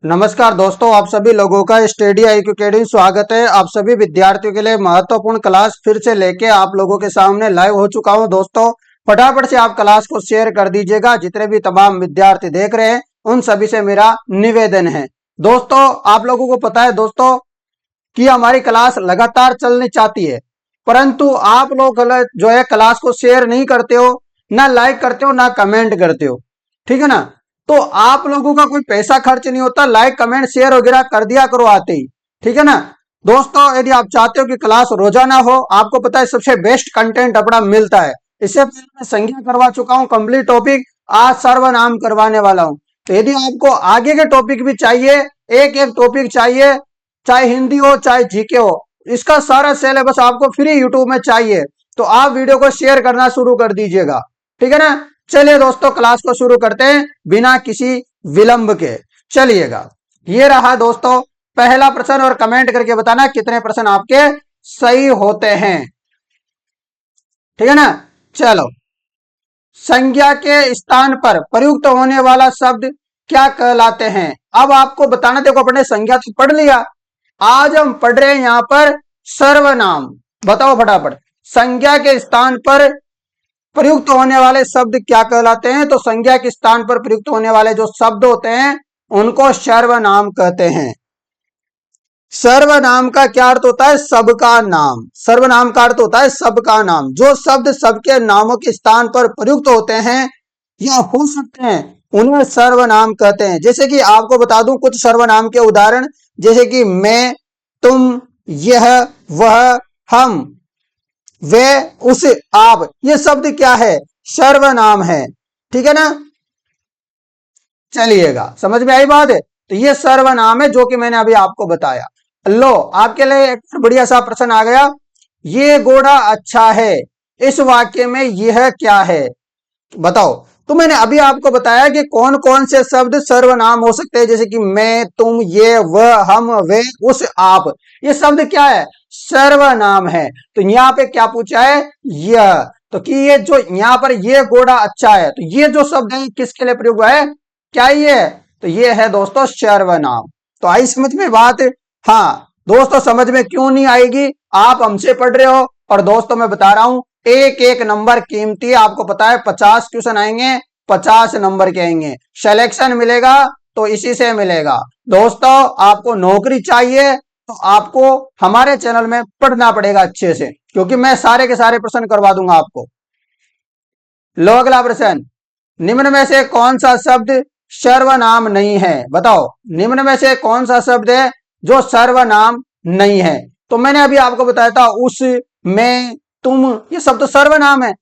नमस्कार दोस्तों, आप सभी लोगों का स्टडी IQ अकेडमी स्वागत है। आप सभी विद्यार्थियों के लिए महत्वपूर्ण क्लास फिर से लेके आप लोगों के सामने लाइव हो चुका हूं। दोस्तों फटाफट से आप क्लास को शेयर कर दीजिएगा। जितने भी तमाम विद्यार्थी देख रहे हैं उन सभी से मेरा निवेदन है। दोस्तों आप लोगों को पता है दोस्तों कि हमारी क्लास लगातार चलनी चाहती है, परंतु आप लोग जो है क्लास को शेयर नहीं करते हो, ना लाइक करते हो, ना कमेंट करते हो। ठीक है ना। तो आप लोगों का कोई पैसा खर्च नहीं होता, लाइक कमेंट शेयर वगैरह कर दिया करो आते ही। ठीक है ना। दोस्तों यदि आप चाहते हो कि क्लास रोजाना हो, आपको पता है सबसे बेस्ट कंटेंट अपना मिलता है। इससे पहले मैं संज्ञा करवा चुका हूं कंप्लीट टॉपिक, आज सर्वनाम करवाने वाला हूं। तो यदि आपको आगे के टॉपिक भी चाहिए, एक एक टॉपिक चाहिए, चाहे हिंदी हो चाहे जीके हो, इसका सारा सिलेबस आपको फ्री यूट्यूब में चाहिए, तो आप वीडियो को शेयर करना शुरू कर दीजिएगा। ठीक है ना। चलिए दोस्तों क्लास को शुरू करते हैं बिना किसी विलंब के। चलिएगा, ये रहा दोस्तों पहला प्रश्न, और कमेंट करके बताना कितने प्रश्न आपके सही होते हैं। ठीक है ना। चलो, संज्ञा के स्थान पर प्रयुक्त होने वाला शब्द क्या कहलाते हैं। अब आपको बताना, देखो अपने संज्ञा तो पढ़ लिया, आज हम पढ़ रहे हैं यहां पर सर्वनाम। बताओ फटाफट, संज्ञा के स्थान पर प्रयुक्त होने वाले शब्द क्या कहलाते हैं। तो संज्ञा के स्थान पर प्रयुक्त होने वाले जो शब्द होते हैं उनको सर्वनाम कहते हैं। सर्वनाम का क्या अर्थ होता है? सबका नाम। सर्वनाम का अर्थ होता है सबका नाम। जो शब्द सबके नामों के स्थान पर प्रयुक्त होते हैं या हो सकते हैं उन्हें सर्वनाम कहते हैं। जैसे कि आपको बता दूं कुछ सर्वनाम के उदाहरण, जैसे कि मैं, तुम, यह, वह, हम, वे, उस, आप, ये शब्द क्या है? सर्वनाम है। ठीक है ना। चलिएगा, समझ में आई बात है। तो ये सर्वनाम है जो कि मैंने अभी आपको बताया। लो, आपके लिए एक बढ़िया सा प्रश्न आ गया। ये घोड़ा अच्छा है, इस वाक्य में यह क्या है? बताओ। तो मैंने अभी आपको बताया कि कौन कौन से शब्द सर्वनाम हो सकते हैं, जैसे कि मैं, तुम, ये, वह, हम, वे, उस, आप, ये शब्द क्या है? सर्वनाम है। तो यहाँ पे क्या पूछा है? यह। तो कि ये जो यहाँ पर ये घोड़ा अच्छा है, तो ये जो शब्द है किसके लिए प्रयोग हुआ है? क्या ये है? तो ये है दोस्तों सर्वनाम। तो आई समझ में बात? हाँ दोस्तों, समझ में क्यों नहीं आएगी? आप हमसे पढ़ रहे हो, और दोस्तों मैं बता रहा हूं एक एक नंबर कीमती है। आपको पता है 50 क्वेश्चन आएंगे, 50 नंबर के आएंगे। सिलेक्शन मिलेगा तो इसी से मिलेगा। दोस्तों आपको नौकरी चाहिए तो आपको हमारे चैनल में पढ़ना पड़ेगा अच्छे से, क्योंकि मैं सारे के सारे प्रश्न करवा दूंगा आपको। लो अगला प्रश्न, निम्न में से कौन सा शब्द सर्वनाम नहीं है? बताओ, निम्न में से कौन सा शब्द है जो सर्वनाम नहीं है? तो मैंने अभी आपको बताया था उस, मैं, तुम, ये सब तो सर्वनाम है।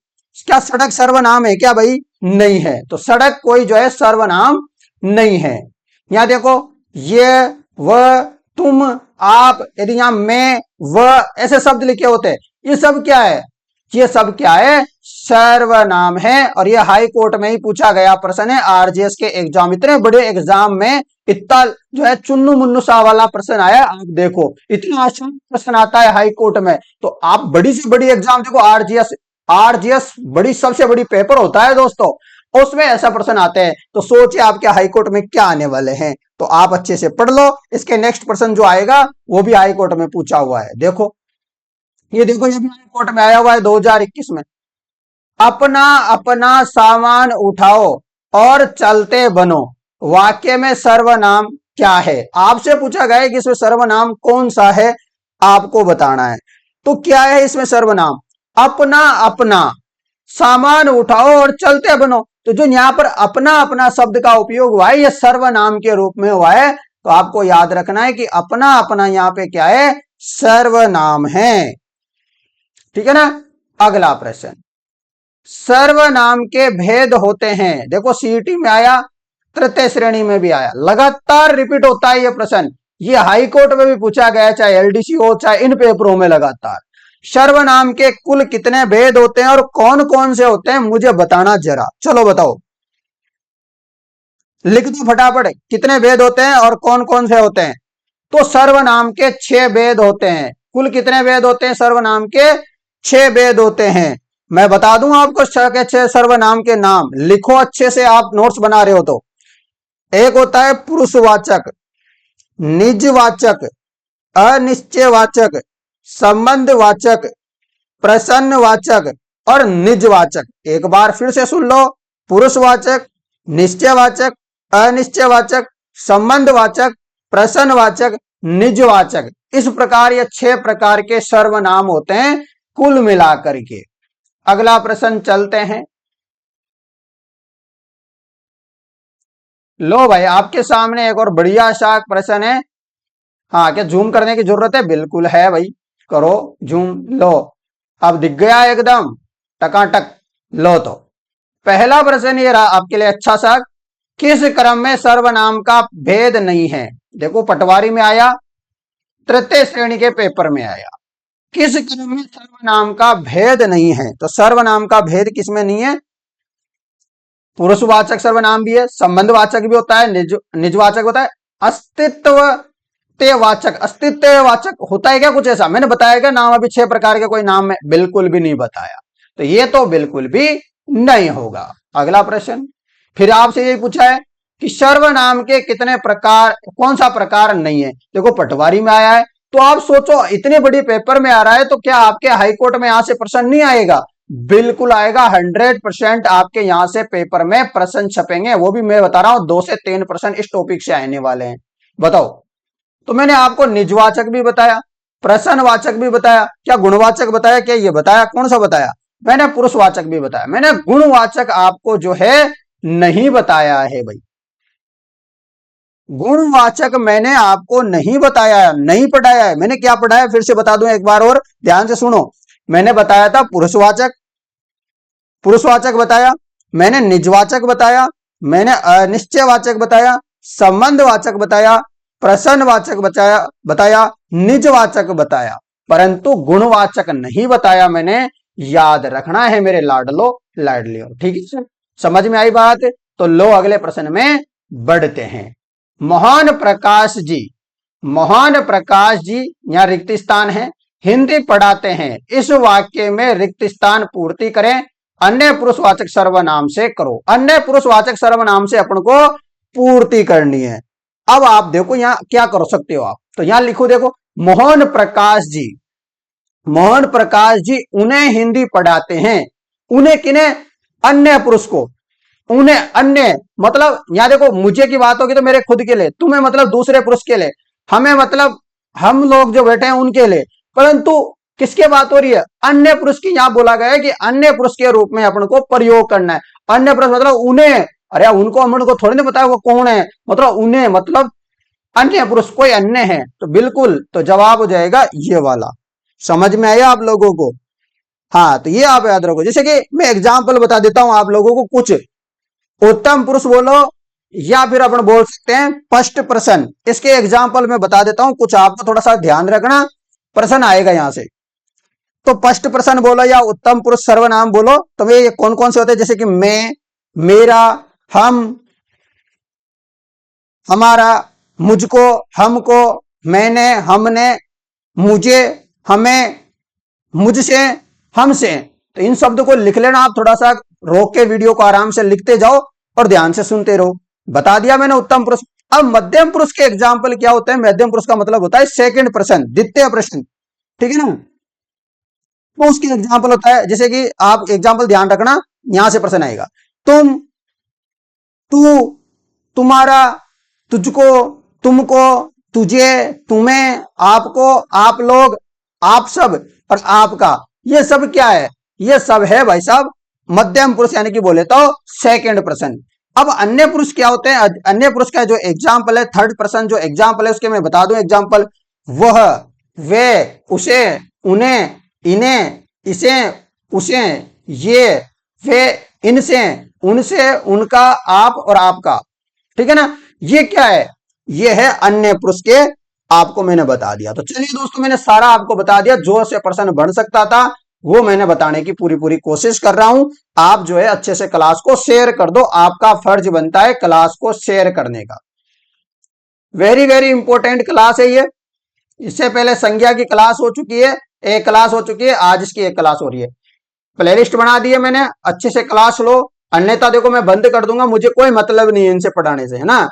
क्या सड़क सर्वनाम है क्या भाई? नहीं है। तो सड़क कोई जो है सर्वनाम नहीं है। यहां देखो, ये, वह, तुम, आप, यदि यहां मैं, वह ऐसे शब्द लिखे होते हैं, ये सब क्या है? ये सब क्या है? सर्वनाम है। और ये हाई कोर्ट में ही पूछा गया प्रश्न है। RGS के एग्जाम, इतने बड़े एग्जाम में इतना जो है चुन्नू मुन्नू सा वाला प्रश्न आया। आप देखो इतना आसान प्रश्न आता है हाई कोर्ट में। तो आप बड़ी से बड़ी एग्जाम देखो, आरजीएस बड़ी सबसे बड़ी पेपर होता है दोस्तों, उसमें ऐसा प्रश्न आते हैं। तो सोचिए आपके हाई कोर्ट में क्या आने वाले हैं। तो आप अच्छे से पढ़ लो। इसके नेक्स्ट प्रश्न जो आएगा वो भी हाई कोर्ट में पूछा हुआ है। देखो ये देखो, ये भी हाई कोर्ट में आया हुआ है 2021 में। अपना अपना सामान उठाओ और चलते बनो, वाक्य में सर्वनाम क्या है? आपसे पूछा गया है कि इसमें सर्वनाम कौन सा है, आपको बताना है। तो क्या है इसमें सर्वनाम? अपना अपना सामान उठाओ और चलते बनो। तो जो यहां पर अपना अपना शब्द का उपयोग हुआ है, यह सर्वनाम के रूप में हुआ है। तो आपको याद रखना है कि अपना अपना यहां पे क्या है? सर्वनाम है। ठीक है ना। अगला प्रश्न, सर्वनाम के भेद होते हैं। देखो सीईटी में आया, तृतीय श्रेणी में भी आया, लगातार रिपीट होता है ये प्रश्न। ये हाई कोर्ट में भी पूछा गया, चाहे एलडीसी हो चाहे इन पेपरों में लगातार। सर्वनाम के कुल कितने भेद होते हैं और कौन कौन से होते हैं, मुझे बताना जरा। चलो बताओ, लिख दो फटाफट, कितने भेद होते हैं और कौन कौन से होते हैं। तो सर्वनाम के 6 भेद होते हैं। कुल कितने भेद होते हैं? सर्वनाम के 6 भेद होते हैं। मैं बता दूं आपको 6 के 6 सर्वनाम के नाम, लिखो अच्छे से, आप नोट्स बना रहे हो तो। एक होता है पुरुषवाचक, निजवाचक, अनिश्चयवाचक, संबंधवाचक, प्रसन्नवाचक और निजवाचक। एक बार फिर से सुन लो, पुरुषवाचक, निश्चयवाचक, अनिश्चयवाचक, संबंधवाचक, प्रसन्नवाचक, निजवाचक। इस प्रकार ये 6 प्रकार के सर्वनाम होते हैं कुल मिलाकर के। अगला प्रश्न चलते हैं। लो भाई, आपके सामने एक और बढ़िया सा प्रश्न है। हाँ, क्या जूम करने की जरूरत है? बिल्कुल है भाई, करो जूम। लो, अब दिख गया एकदम टकाटक। लो, तो पहला प्रश्न ये रहा आपके लिए अच्छा सा। किस क्रम में सर्वनाम का भेद नहीं है? देखो, पटवारी में आया, तृतीय श्रेणी के पेपर में आया। किस क्रम में सर्वनाम का भेद नहीं है? तो सर्वनाम का भेद किसमें नहीं है? पुरुषवाचक सर्वनाम भी है, संबंधवाचक भी होता है, निजवाचक होता है, अस्तित्ववाचक। अस्तित्ववाचक होता है क्या कुछ ऐसा? मैंने बताया क्या नाम अभी 6 प्रकार के कोई नाम है? बिल्कुल भी नहीं बताया। तो ये तो बिल्कुल भी नहीं होगा। अगला प्रश्न फिर आपसे यही पूछा है कि सर्वनाम के कितने प्रकार, कौन सा प्रकार नहीं है? देखो, पटवारी में आया है, तो आप सोचो इतने बड़ी पेपर में आ रहा है, तो क्या आपके हाईकोर्ट में यहां से प्रश्न नहीं आएगा? बिल्कुल आएगा। 100% आपके यहां से पेपर में प्रश्न छपेंगे। वो भी मैं बता रहा हूं 2 से 3 प्रश्न इस टॉपिक से आने वाले हैं। बताओ। तो मैंने आपको निजवाचक भी बताया, प्रश्नवाचक भी बताया, क्या गुणवाचक बताया? क्या ये बताया? कौन सा बताया? मैंने पुरुषवाचक भी बताया। मैंने गुणवाचक आपको जो है नहीं बताया है भाई। गुणवाचक मैंने आपको नहीं बताया, नहीं पढ़ाया है। मैंने क्या पढ़ाया फिर से बता दूं एक बार और ध्यान से सुनो। मैंने बताया था पुरुषवाचक, पुरुषवाचक बताया, मैंने निजवाचक बताया, मैंने अनिश्चयवाचक बताया, संबंधवाचक बताया, प्रसन्नवाचक बताया, निजवाचक बताया, परंतु गुणवाचक नहीं बताया मैंने। याद रखना है मेरे लाडलो लाडलियों, ठीक है? समझ में आई बात? तो लो, अगले प्रश्न में बढ़ते हैं। मोहन प्रकाश जी, मोहन प्रकाश जी यहाँ रिक्त स्थान है, हिंदी पढ़ाते हैं। इस वाक्य में रिक्त स्थान पूर्ति करें। अन्य पुरुषवाचक सर्वनाम से करो। अन्य पुरुषवाचक सर्वनाम से अपन को पूर्ति करनी है। अब आप देखो यहाँ क्या कर सकते हो आप। तो यहाँ लिखो, देखो, मोहन प्रकाश जी, मोहन प्रकाश जी उन्हें हिंदी पढ़ाते हैं। उन्हें किन्हें? अन्य पुरुष को। उन्हें अन्य मतलब यहां देखो, मुझे की बात होगी तो मेरे खुद के लिए, तुम्हें मतलब दूसरे पुरुष के लिए, हमें मतलब हम लोग जो बैठे हैं उनके लिए। परंतु किसके बात हो रही है? अन्य पुरुष की। यहां बोला गया है कि अन्य पुरुष के रूप में अपन को प्रयोग करना है। अन्य पुरुष मतलब उन्हें। अरे उनको हम को थोड़ी ना बताया वो कौन है, मतलब उन्हें, मतलब अन्य पुरुष, कोई अन्य है। तो बिल्कुल, तो जवाब हो जाएगा ये वाला। समझ में आया आप लोगों को? हाँ, तो ये आप याद रखो। जैसे कि मैं एग्जाम्पल बता देता हूं आप लोगों को कुछ। उत्तम पुरुष बोलो, या फिर अपन बोल सकते हैं फर्स्ट पर्सन। इसके एग्जाम्पल में बता देता हूं, कुछ आपको थोड़ा सा ध्यान रखना, प्रश्न आएगा यहां से। तो फर्स्ट पर्सन बोलो या उत्तम पुरुष सर्वनाम बोलो, तो ये कौन कौन से होते हैं? जैसे कि मैं, मेरा, हम, हमारा, मुझको, हमको, मैंने, हमने, मुझे, हमें, मुझसे, हमसे। तो इन शब्द को लिख लेना आप, थोड़ा सा रोक के वीडियो को आराम से लिखते जाओ और ध्यान से सुनते रहो। बता दिया मैंने उत्तम पुरुष। अब मध्यम पुरुष के एग्जाम्पल क्या होते हैं? मध्यम पुरुष का मतलब होता है सेकंड पर्सन, द्वितीय पर्सन, ठीक है ना? तो उसके एग्जाम्पल होता है, जैसे कि आप एग्जाम्पल ध्यान रखना, यहां से प्रश्न आएगा। तुम, तू, तुम्हारा, तुझको, तुमको, तुझे, तुम्हें, आपको, आप लोग, आप सब और आपका। ये सब क्या है? ये सब है भाई साहब मध्यम पुरुष, यानी कि बोले तो सेकंड पर्सन। अब अन्य पुरुष क्या होते हैं? अन्य पुरुष का जो एग्जाम्पल है, थर्ड पर्सन जो एग्जाम्पल है, उसके मैं बता दूं एग्जाम्पल। वह, वे, उसे, उन्हें, इन्हें, इसे, उसे, ये, वे, इनसे, उनसे, उनका, आप और आपका, ठीक है ना? ये क्या है? ये है अन्य पुरुष के। आपको मैंने बता दिया। तो चलिए दोस्तों, मैंने सारा आपको बता दिया, जो से प्रश्न बन सकता था वो मैंने बताने की पूरी पूरी कोशिश कर रहा हूं। आप जो है अच्छे से क्लास को शेयर कर दो, आपका फर्ज बनता है क्लास को शेयर करने का। वेरी वेरी इंपॉर्टेंट क्लास है ये। इससे पहले संज्ञा की क्लास हो चुकी है, एक क्लास हो चुकी है, आज इसकी एक क्लास हो रही है। प्लेलिस्ट बना दी है मैंने, अच्छे से क्लास लो, अन्यथा देखो मैं बंद कर दूंगा, मुझे कोई मतलब नहीं है इनसे पढ़ाने से, है ना?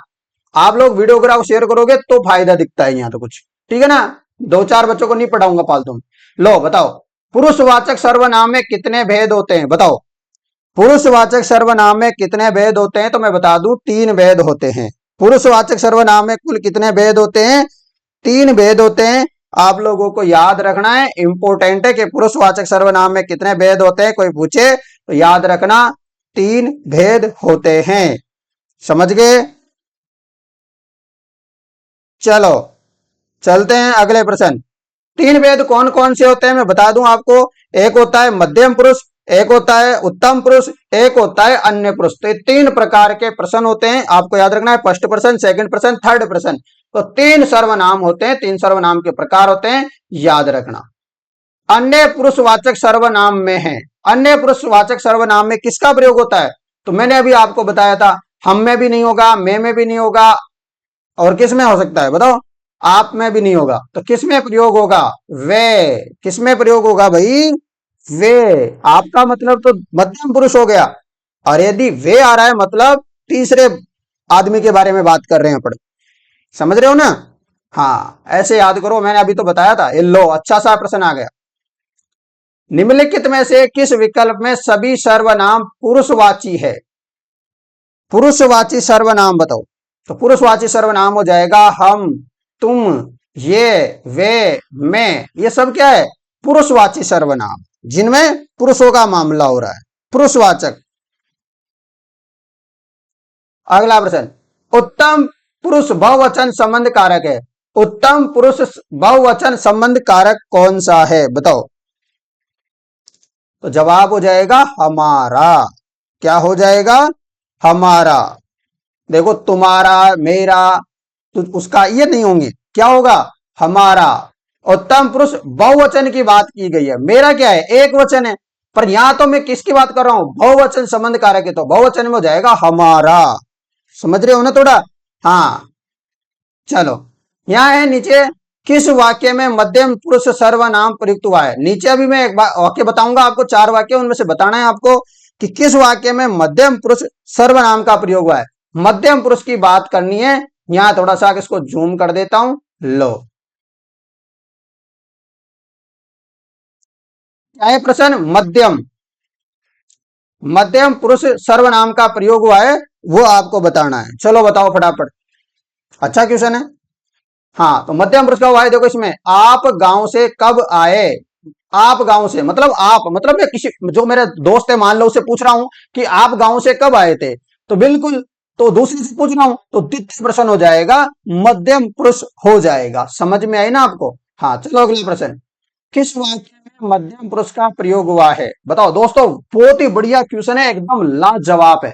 आप लोग वीडियोग्राफ शेयर करोगे तो फायदा दिखता है यहाँ तो कुछ, ठीक है ना। दो चार बच्चों को नहीं पढ़ाऊंगा फालतू में। लो बताओ, पुरुषवाचक सर्वनाम में कितने भेद होते हैं, बताओ। पुरुषवाचक सर्वनाम में कितने भेद होते हैं, तो मैं बता दूं 3 भेद होते हैं। पुरुषवाचक सर्वनाम में कुल कितने भेद होते हैं, 3 भेद होते हैं। आप लोगों को याद रखना है, इंपॉर्टेंट है कि पुरुषवाचक सर्वनाम में कितने भेद होते हैं, कोई पूछे तो याद रखना 3 भेद होते हैं। समझ गए? चलो चलते हैं अगले प्रश्न। 3 भेद कौन कौन से होते हैं मैं बता दूं आपको। एक होता है मध्यम पुरुष, एक होता है उत्तम पुरुष, एक होता है अन्य पुरुष। तो ये 3 प्रकार के प्रश्न होते हैं, आपको याद रखना है। First person, second person, third person. तो 3 सर्वनाम होते हैं, 3 सर्वनाम के प्रकार होते हैं, याद रखना। अन्य पुरुषवाचक सर्वनाम में है, अन्य पुरुषवाचक सर्वनाम में किसका प्रयोग होता है, तो मैंने अभी आपको बताया था, हम में भी नहीं होगा, मैं में भी नहीं होगा, और किस में हो सकता है बताओ, आप में भी नहीं होगा। तो किस में प्रयोग होगा, वे। किस में प्रयोग होगा भाई, वे। आपका मतलब तो मध्यम पुरुष हो गया, और यदि वे आ रहा है मतलब तीसरे आदमी के बारे में बात कर रहे हैं अपन। समझ रहे हो ना। हाँ ऐसे याद करो, मैंने अभी तो बताया था। ये लो अच्छा सा प्रश्न आ गया। निम्नलिखित में से किस विकल्प में सभी सर्वनाम पुरुषवाची है, पुरुषवाची सर्वनाम बताओ। तो पुरुषवाची सर्वनाम हो जाएगा हम, तुम, ये, वे, मैं। ये सब क्या है, पुरुषवाची सर्वनाम, जिनमें पुरुषों का मामला हो रहा है, पुरुषवाचक। अगला प्रश्न, उत्तम पुरुष बहुवचन संबंध कारक है। उत्तम पुरुष बहुवचन संबंध कारक कौन सा है बताओ। तो जवाब हो जाएगा हमारा। क्या हो जाएगा, हमारा। देखो तुम्हारा, मेरा, तो उसका ये नहीं होंगे, क्या होगा, हमारा। उत्तम पुरुष बहुवचन की बात की गई है, मेरा क्या है, एक वचन है। पर यहां तो मैं किसकी बात कर रहा हूं, बहुवचन संबंध कारक है, तो बहुवचन में हो जाएगा हमारा। समझ रहे हो ना थोड़ा। हाँ चलो, यहां है नीचे, किस वाक्य में मध्यम पुरुष सर्वनाम प्रयुक्त हुआ है। नीचे अभी मैं एक वाक्य बताऊंगा आपको, 4 वाक्य, उनमें से बताना है आपको कि किस वाक्य में मध्यम पुरुष सर्वनाम का प्रयोग हुआ है। मध्यम पुरुष की बात करनी है। यहां थोड़ा सा इसको जूम कर देता हूं, लो। क्या है प्रश्न, मध्यम, मध्यम पुरुष सर्वनाम का प्रयोग हुआ है, वो आपको बताना है। चलो बताओ फटाफट। अच्छा क्वेश्चन है। हाँ तो मध्यम पुरुष का हुआ है, देखो इसमें, आप गांव से कब आए। आप गांव से मतलब, आप मतलब मैं किसी, जो मेरे दोस्त है मान लो, उससे पूछ रहा हूं कि आप गांव से कब आए थे, तो बिल्कुल, तो दूसरे से पूछ रहा हूं तो द्वितीय प्रश्न हो जाएगा, मध्यम पुरुष हो जाएगा। समझ में आई ना आपको। हाँ चलो अगला प्रश्न, किस वाक्य में मध्यम पुरुष का प्रयोग हुआ है बताओ। दोस्तों बहुत ही बढ़िया क्वेश्चन है, एकदम लाजवाब है।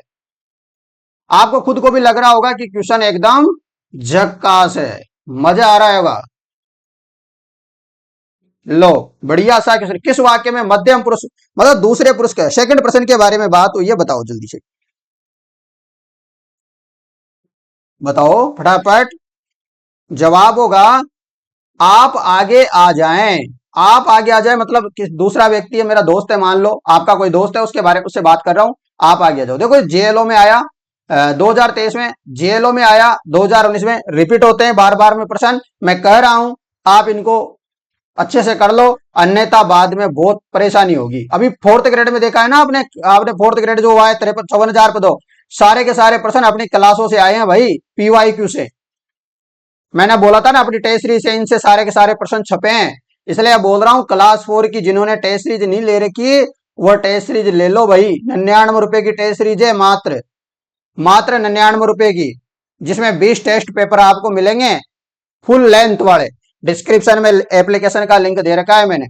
आपको खुद को भी लग रहा होगा कि क्वेश्चन एकदम झक्कास है, मजा आ रहा होगा। लो बढ़िया सा क्वेश्चन, किस वाक्य में मध्यम पुरुष मतलब दूसरे पुरुष का, सेकंड पर्सन के बारे में बात हुई है, बताओ जल्दी से बताओ फटाफट। जवाब होगा, आप आगे आ जाएं। आप आगे आ जाए मतलब किस, दूसरा व्यक्ति है, मेरा दोस्त है मान लो, आपका कोई दोस्त है, उसके बारे में उससे बात कर रहा हूं, आप आगे आ जाओ। देखो जेएलओ में आया 2023 में, जेएलओ में आया 2019 में, रिपीट होते हैं बार बार में प्रश्न। मैं कह रहा हूं आप इनको अच्छे से कर लो, अन्यथा बाद में बहुत परेशानी होगी। अभी 4th ग्रेड में देखा है ना आपने, आपने 4th ग्रेड जो हुआ है 53,54,000 पदों, सारे के सारे प्रश्न अपनी क्लासों से आए हैं भाई, पीवाईक्यू से। मैंने बोला था ना अपनी टेस्ट सीरीज से इनसे सारे के सारे प्रश्न छपे हैं, इसलिए बोल रहा हूं क्लास 4 की जिन्होंने टेस्ट सीरीज नहीं ले रखी, वो टेस्ट सीरीज ले लो भाई। 99 रुपए की टेस्ट सीरीज है, मात्र मात्र 99 रुपए की, जिसमें 20 टेस्ट पेपर आपको मिलेंगे फुल लेंथ वाले। डिस्क्रिप्शन में एप्लीकेशन का लिंक दे रखा है मैंने।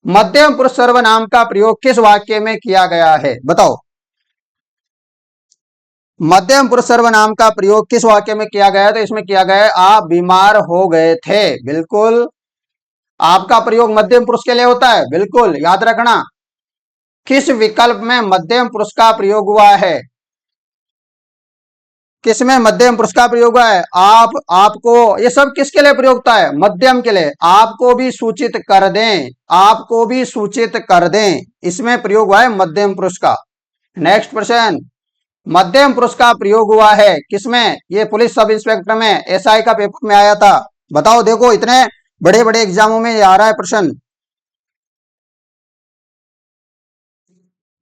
मध्यम पुरुष सर्वनाम का प्रयोग किस वाक्य में किया गया है बताओ। मध्यम पुरुष सर्वनाम का प्रयोग किस वाक्य में किया गया है, तो इसमें किया गया है, आप बीमार हो गए थे। बिल्कुल, आपका प्रयोग मध्यम पुरुष के लिए होता है, बिल्कुल याद रखना। किस विकल्प में मध्यम पुरुष का प्रयोग हुआ है, किसमें मध्यम पुरुष का प्रयोग हुआ है, आप, आपको, ये सब किसके लिए प्रयोग होता है, मध्यम के लिए। आपको भी सूचित कर दें, आपको भी सूचित कर दें, इसमें प्रयोग हुआ है मध्यम पुरुष का। नेक्स्ट प्रश्न, मध्यम पुरुष का प्रयोग हुआ है किसमें? ये पुलिस सब इंस्पेक्टर में, एसआई का पेपर में आया था। बताओ, देखो इतने बड़े बड़े एग्जामों में आ रहा है प्रश्न।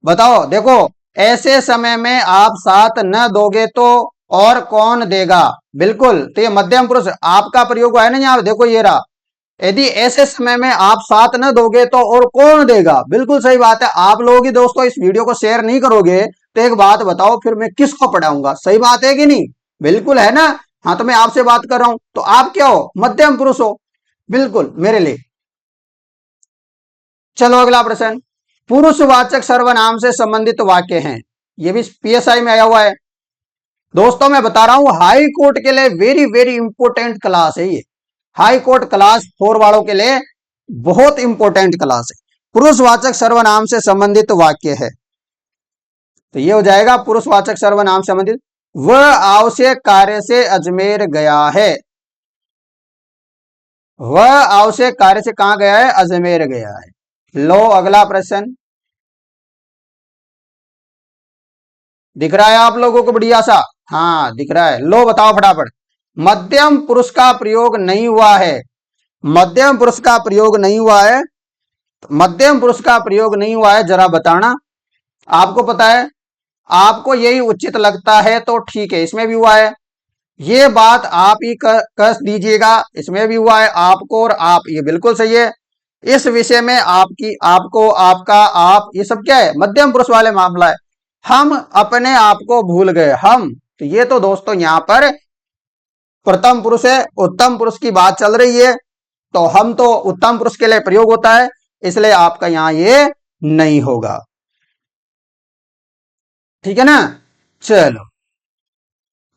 बताओ, देखो, ऐसे समय में आप साथ न दोगे तो और कौन देगा? बिल्कुल, तो ये मध्यम पुरुष आपका प्रयोग हुआ है ना यहाँ, देखो ये रहा। यदि ऐसे समय में आप साथ न दोगे तो और कौन देगा? बिल्कुल सही बात है। आप लोग ही दोस्तों इस वीडियो को शेयर नहीं करोगे तो एक बात बताओ, फिर मैं किसको पढ़ाऊंगा? सही बात है कि नहीं? बिल्कुल है ना। हाँ, तो मैं आपसे बात कर रहा हूं, तो आप क्या हो? मध्यम पुरुष हो, बिल्कुल मेरे लिए। चलो अगला प्रश्न, पुरुषवाचक सर्वनाम से संबंधित वाक्य हैं। ये भी पीएसआई में आया हुआ है। दोस्तों मैं बता रहा हूं, हाई कोर्ट के लिए वेरी वेरी इंपॉर्टेंट क्लास है ये। हाई कोर्ट क्लास 4 वालों के लिए बहुत इंपॉर्टेंट क्लास है। पुरुषवाचक सर्वनाम से संबंधित वाक्य है, तो ये हो जाएगा पुरुषवाचक सर्वनाम से संबंधित। वह आवश्यक कार्य से अजमेर गया है। वह आवश्यक कार्य से कहां गया है? अजमेर गया है। लो अगला प्रश्न, दिख रहा है आप लोगों को बढ़िया सा? हाँ दिख रहा है। लो बताओ फटाफट, मध्यम पुरुष का प्रयोग नहीं हुआ है। मध्यम पुरुष का प्रयोग नहीं हुआ है, मध्यम पुरुष का प्रयोग नहीं हुआ है, जरा बताना। आपको पता है, आपको यही उचित लगता है तो ठीक है, इसमें भी हुआ है। ये बात आप ही कह दीजिएगा, इसमें भी हुआ है आपको और आप, ये बिल्कुल सही है। इस विषय में आपकी, आपको, आपका, आप, ये सब क्या है? मध्यम पुरुष वाले मामला है। हम अपने आप को भूल गए, हम, तो ये तो दोस्तों यहां पर प्रथम पुरुष है, उत्तम पुरुष की बात चल रही है, तो हम तो उत्तम पुरुष के लिए प्रयोग होता है, इसलिए आपका यहां ये नहीं होगा। ठीक है ना। चलो,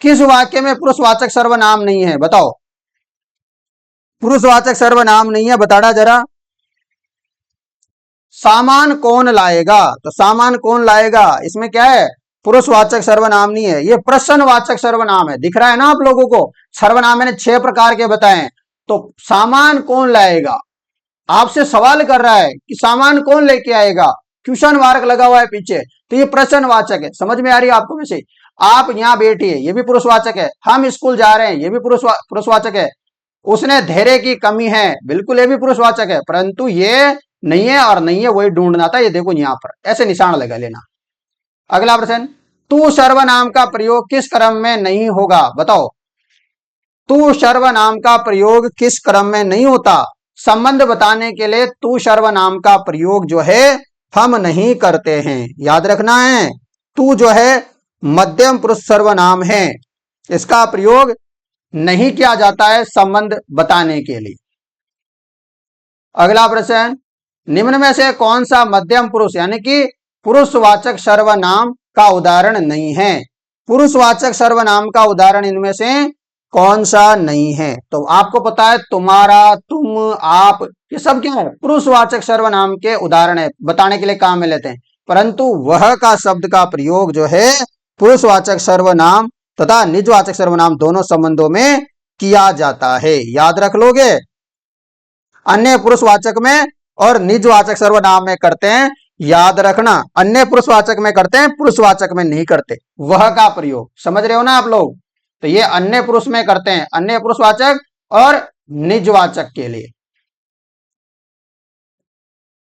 किस वाक्य में पुरुषवाचक सर्वनाम नहीं है? बताओ, पुरुषवाचक सर्वनाम नहीं है, बताना जरा। सामान कौन लाएगा? तो सामान कौन लाएगा, इसमें क्या है? पुरुषवाचक सर्वनाम नहीं है, ये प्रश्नवाचक सर्वनाम है। दिख रहा है ना आप लोगों को? सर्वनाम मैंने 6 प्रकार के बताए। तो सामान कौन लाएगा, आपसे सवाल कर रहा है कि सामान कौन लेके आएगा, क्वेश्चन मार्क लगा हुआ है पीछे, तो ये प्रश्नवाचक है। समझ में आ रही है आपको? वैसे आप यहाँ बैठिए, ये भी पुरुषवाचक है। हम स्कूल जा रहे हैं, ये भी पुरुषवाचक है। उसने धैर्य की कमी है, बिल्कुल ये भी पुरुषवाचक है, परंतु ये नहीं है और नहीं है वही ढूंढना था। ये देखो यहाँ पर ऐसे निशान लगा लेना। अगला प्रश्न, तू सर्वनाम का प्रयोग किस क्रम में नहीं होगा? बताओ, तू सर्वनाम का प्रयोग किस क्रम में नहीं होता? संबंध बताने के लिए तू सर्वनाम का प्रयोग जो है हम नहीं करते हैं, याद रखना है। तू जो है मध्यम पुरुष सर्वनाम है, इसका प्रयोग नहीं किया जाता है संबंध बताने के लिए। अगला प्रश्न, निम्न में से कौन सा मध्यम पुरुष यानी कि पुरुषवाचक सर्वनाम का उदाहरण नहीं है? पुरुषवाचक सर्वनाम का उदाहरण इनमें से कौन सा नहीं है? तो आपको पता है, तुम्हारा, तुम, आप, ये सब क्या है? पुरुषवाचक सर्वनाम के उदाहरण है, बताने के लिए काम में लेते हैं। परंतु वह का शब्द का प्रयोग जो है पुरुषवाचक सर्वनाम तथा निजवाचक सर्वनाम दोनों संबंधों में किया जाता है, याद रख लोगे। अन्य पुरुषवाचक में और निजवाचक सर्वनाम में करते हैं, याद रखना। अन्य पुरुषवाचक में करते हैं, पुरुषवाचक में नहीं करते। वह का प्रयोग समझ रहे हो ना आप लोग? तो ये अन्य पुरुष में करते हैं, अन्य पुरुषवाचक और निजवाचक के लिए।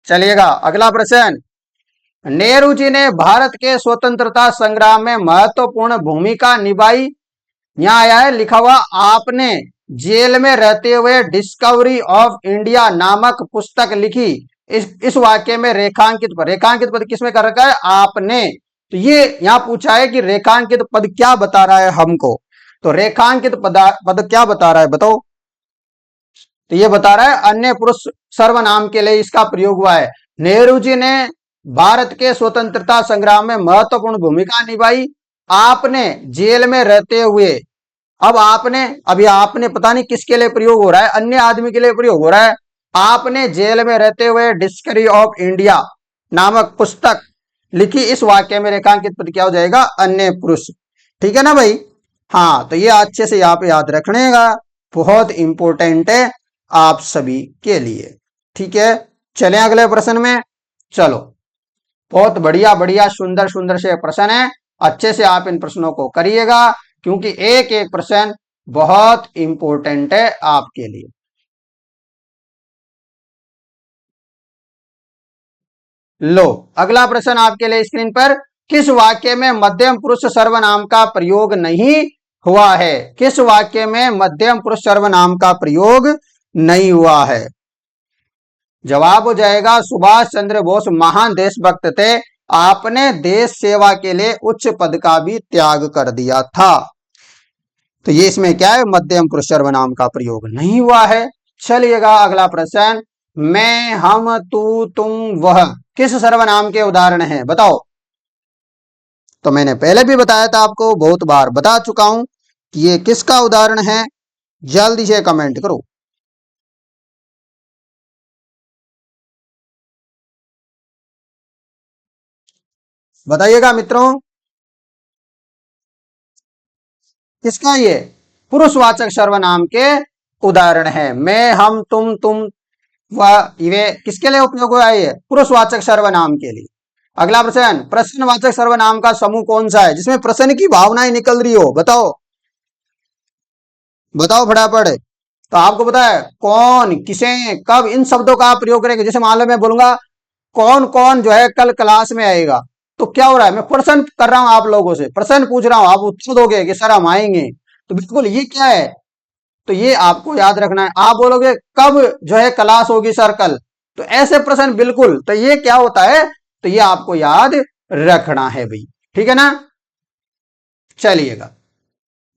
चलिएगा अगला प्रश्न, नेहरू जी ने भारत के स्वतंत्रता संग्राम में महत्वपूर्ण भूमिका निभाई। यहां आया है लिखा हुआ, आपने जेल में रहते हुए डिस्कवरी ऑफ इंडिया नामक पुस्तक लिखी। इस वाक्य में रेखांकित पद, रेखांकित पद किसमें कर रखा है? आपने। तो ये यहां पूछा है कि रेखांकित पद क्या बता रहा है हमको, तो रेखांकित पद क्या बता रहा है बताओ? तो ये बता रहा है अन्य पुरुष सर्वनाम के लिए इसका प्रयोग हुआ है। नेहरू जी ने भारत के स्वतंत्रता संग्राम में महत्वपूर्ण भूमिका निभाई। आपने जेल में रहते हुए, अब आपने, अभी आपने पता नहीं किसके लिए प्रयोग हो रहा है, अन्य आदमी के लिए प्रयोग हो रहा है। आपने जेल में रहते हुए डिस्कवरी ऑफ इंडिया नामक पुस्तक लिखी। इस वाक्य में रेखांकित पद क्या हो जाएगा? अन्य पुरुष। ठीक है ना भाई? हाँ, तो ये अच्छे से यहाँ पे याद रखने का, बहुत इंपॉर्टेंट है आप सभी के लिए। ठीक है, चलें अगले प्रश्न में। चलो, बहुत बढ़िया बढ़िया सुंदर सुंदर से प्रश्न है, अच्छे से आप इन प्रश्नों को करिएगा, क्योंकि एक एक प्रश्न बहुत इंपॉर्टेंट है आपके लिए। लो, अगला प्रश्न आपके लिए स्क्रीन पर, किस वाक्य में मध्यम पुरुष सर्वनाम का प्रयोग नहीं हुआ है? किस वाक्य में मध्यम पुरुष सर्वनाम का प्रयोग नहीं हुआ है? जवाब हो जाएगा, सुभाष चंद्र बोस महान देशभक्त थे, आपने देश सेवा के लिए उच्च पद का भी त्याग कर दिया था। तो ये इसमें क्या है, मध्यम पुरुष सर्वनाम का प्रयोग नहीं हुआ है। चलिएगा अगला प्रश्न, मैं, हम, तू, तुम, वह किस सर्वनाम के उदाहरण हैं? बताओ। तो मैंने पहले भी बताया था आपको, बहुत बार बता चुका हूं कि ये किसका उदाहरण है। जल्दी से कमेंट करो। बताइएगा मित्रों, किसका ये पुरुषवाचक सर्वनाम के उदाहरण है? मैं, हम, तुम, वह, ये किसके लिए उपयोग हुआ है? ये पुरुषवाचक सर्वनाम के लिए। अगला प्रश्न, प्रश्नवाचक सर्वनाम का समूह कौन सा है जिसमें प्रश्न की भावनाएं निकल रही हो? बताओ बताओ फटाफट। तो आपको पता है कौन, किसे, कब, इन शब्दों का आप प्रयोग करेंगे। जैसे मान लो मैं बोलूंगा कौन कौन जो है कल क्लास में आएगा, तो क्या हो रहा है, मैं प्रश्न कर रहा हूं आप लोगों से, प्रश्न पूछ रहा हूं, आप उत्तर दोगे कि सर हम आएंगे। तो बिल्कुल ये क्या है, तो ये आपको याद रखना है। आप बोलोगे कब जो है क्लास होगी सर कल, तो ऐसे प्रश्न बिल्कुल, तो ये क्या होता है, तो ये आपको याद रखना है भाई, ठीक है ना। चलिएगा,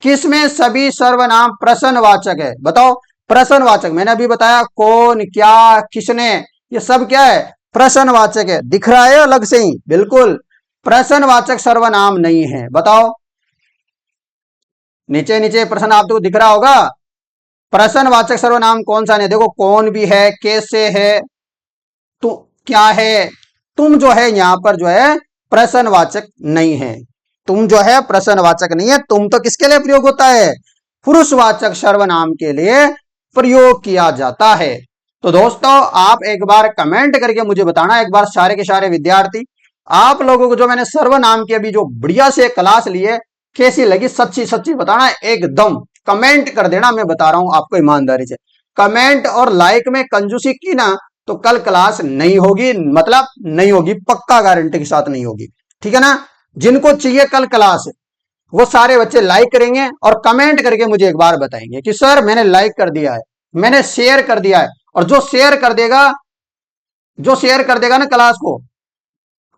किसमें सभी सर्वनाम प्रश्नवाचक है? बताओ। प्रश्नवाचक मैंने अभी बताया, कौन, क्या, किसने, ये सब क्या है, प्रश्नवाचक है। दिख रहा है अलग से ही? बिल्कुल प्रश्नवाचक सर्वनाम नहीं है। बताओ, नीचे नीचे प्रश्न आपको दिख रहा होगा, प्रश्नवाचक सर्वनाम कौन सा नहीं? देखो, कौन भी है, कैसे है, तो क्या है, तुम जो है यहां पर जो है प्रश्नवाचक नहीं है। तुम जो है प्रश्नवाचक नहीं है। तुम तो किसके लिए प्रयोग होता है? पुरुषवाचक सर्वनाम के लिए प्रयोग किया जाता है। तो दोस्तों, आप एक बार कमेंट करके मुझे बताना, एक बार सारे के सारे विद्यार्थी, आप लोगों को जो मैंने सर्वनाम की अभी जो बढ़िया से क्लास ली है, कैसी लगी? सच्ची सच्ची बताना, एकदम कमेंट कर देना। मैं बता रहा हूं आपको ईमानदारी से, कमेंट और लाइक में कंजूसी की ना तो कल क्लास नहीं होगी, मतलब नहीं होगी, पक्का गारंटी के साथ नहीं होगी, ठीक है ना। जिनको चाहिए कल क्लास, वो सारे बच्चे लाइक करेंगे और कमेंट करके मुझे एक बार बताएंगे कि सर मैंने लाइक कर दिया है, मैंने शेयर कर दिया है। और जो शेयर कर देगा, जो शेयर कर देगा ना क्लास को,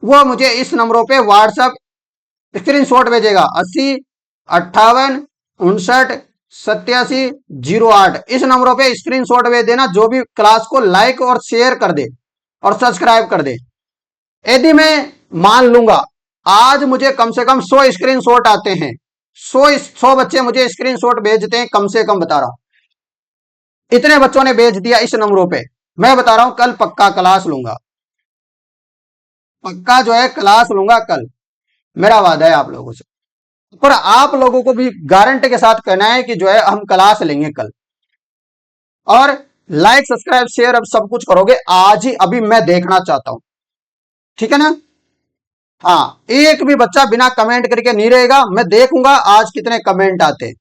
वो मुझे इस नंबरों पे व्हाट्सएप स्क्रीनशॉट भेजेगा, 80 58 59 87 08। इस नंबरों पे स्क्रीनशॉट भेज देना, जो भी क्लास को लाइक और शेयर कर दे और सब्सक्राइब कर दे। यदि मैं मान लूंगा आज मुझे कम से कम 100 स्क्रीनशॉट आते हैं, 100 बच्चे मुझे स्क्रीनशॉट भेजते हैं, कम से कम बता रहा हूं, इतने बच्चों ने भेज दिया इस नंबरों पे, मैं बता रहा हूं कल पक्का क्लास लूंगा, पक्का जो है क्लास लूंगा कल, मेरा वादा है आप लोगों से। पर आप लोगों को भी गारंटी के साथ कहना है कि जो है हम क्लास लेंगे कल। और लाइक सब्सक्राइब शेयर अब सब कुछ करोगे आज ही, अभी मैं देखना चाहता हूं, ठीक है ना। हाँ, एक भी बच्चा बिना कमेंट करके नहीं रहेगा, मैं देखूंगा आज कितने कमेंट आते हैं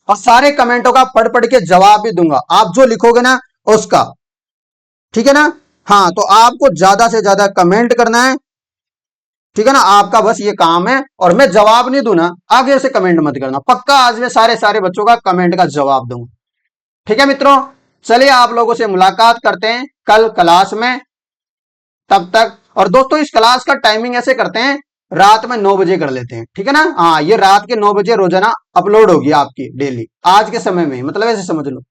और सारे कमेंटों का पढ़ पढ़ के जवाब भी दूंगा, आप जो लिखोगे ना उसका, ठीक है ना। हाँ, तो आपको ज्यादा से ज्यादा कमेंट करना है, ठीक है ना, आपका बस ये काम है। और मैं जवाब नहीं दूं ना, आगे से कमेंट मत करना, पक्का आज मैं सारे सारे बच्चों का कमेंट का जवाब दूंगा, ठीक है मित्रों। चलिए आप लोगों से मुलाकात करते हैं कल क्लास में, तब तक। और दोस्तों, इस क्लास का टाइमिंग ऐसे करते हैं, रात में 9 बजे कर लेते हैं, ठीक है ना। हाँ, ये रात के 9 बजे रोजाना अपलोड होगी आपकी डेली, आज के समय में, मतलब ऐसे समझ लो,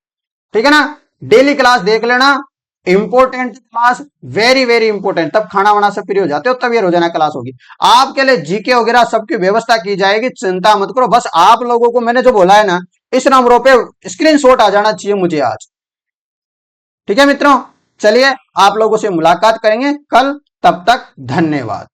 ठीक है ना। डेली क्लास देख लेना, important class, very very important. तब खाना वाना सब फ्री हो जाते हो, तब ये रोजाना क्लास होगी। आपके लिए जीके वगैरह सबकी व्यवस्था की जाएगी, चिंता मत करो। बस आप लोगों को मैंने जो बोला है ना, इस नंबरों पे स्क्रीनशॉट आ जाना चाहिए मुझे आज, ठीक है मित्रों। चलिए आप लोगों से मुलाकात करेंगे कल, तब तक धन्यवाद।